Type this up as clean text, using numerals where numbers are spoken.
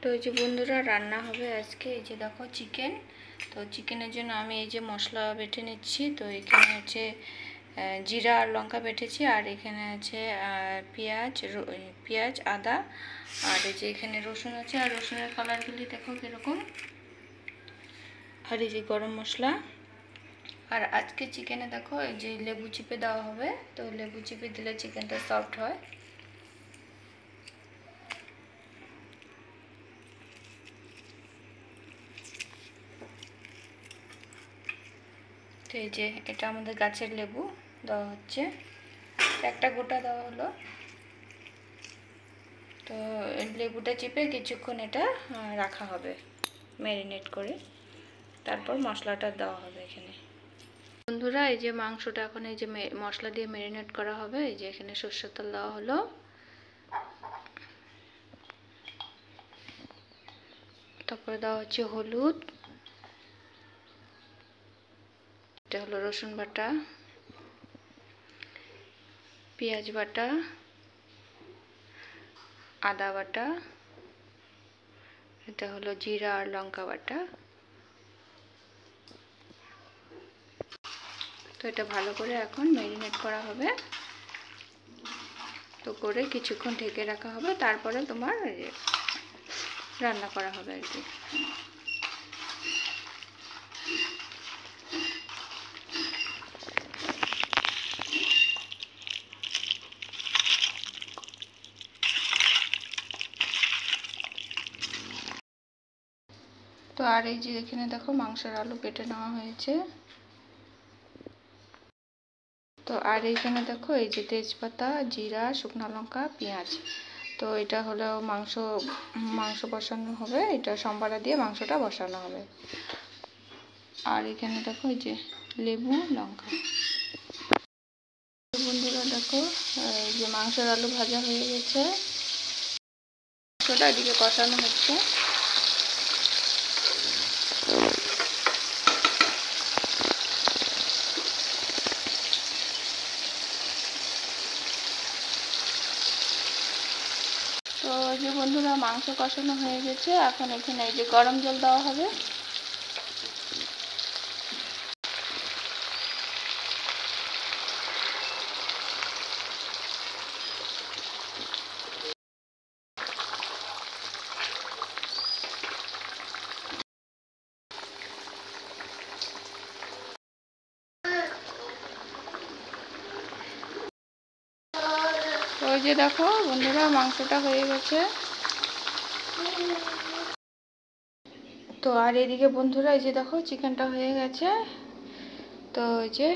তো এই যে বন্ধুরা রান্না হবে আজকে। এই যে দেখো চিকেন। তো চিকেনের জন্য আমি এই যে মশলা বেটে নিচ্ছি। তো এখানে হচ্ছে জিরা আর লঙ্কা বেটেছি, আর এখানে আছে পেঁয়াজ আদা, আর এই যে এখানে রসুন আছে, আর রসুনের কালারগুলি দেখো কীরকম, আর এই যে গরম মশলা। আর আজকে চিকেনে দেখো এই যে লেবু চিপে দেওয়া হবে। তো লেবু চিপে দিলে চিকেনটা সফট হয়। তো এই যে এটা আমাদের গাছের লেবু দেওয়া হচ্ছে, একটা গোটা দেওয়া হলো। তো লেবুটা চিপে কিছুক্ষণ এটা রাখা হবে ম্যারিনেট করে, তারপর মশলাটা দেওয়া হবে এখানে। বন্ধুরা এই যে মাংসটা এখন এই যে মশলা দিয়ে ম্যারিনেট করা হবে। এই যে এখানে সরষের তেল দেওয়া হলো, তারপরে দেওয়া হচ্ছে হলুদ, এটা হলো রসুন বাটা, পেঁয়াজ বাটা, আদা বাটা, এটা হলো জিরা আর লঙ্কা বাটা। তো এটা ভালো করে এখন ম্যারিনেট করা হবে। তো করে কিছুক্ষণ ঢেকে রাখা হবে, তারপরে তোমার রান্না করা হবে আর কি। তো আর এই যে এখানে দেখো মাংসের আলু কেটে নেওয়া হয়েছে। তো আর এইখানে দেখো এই যে তেজপাতা, জিরা, শুকনো লঙ্কা, পেঁয়াজ। তো এটা হলো মাংস বসানো হবে, এটা সম্বারা দিয়ে মাংসটা বসানো হবে। আর এখানে দেখো এই যে লেবু, লঙ্কা। বন্ধুরা দেখো এই যে মাংসের আলু ভাজা হয়ে গেছে, মাংসটা এদিকে কষানো হচ্ছে। তো এই যে বন্ধুরা মাংস কষানো হয়ে গেছে, এখন এখানে এই যে গরম জল দেওয়া হবে। তো ওই যে দেখো বন্ধুরা মাংসটা হয়ে গেছে। তো আর এদিকে বন্ধুরা এই যে দেখো চিকেনটা হয়ে গেছে। তো এই যে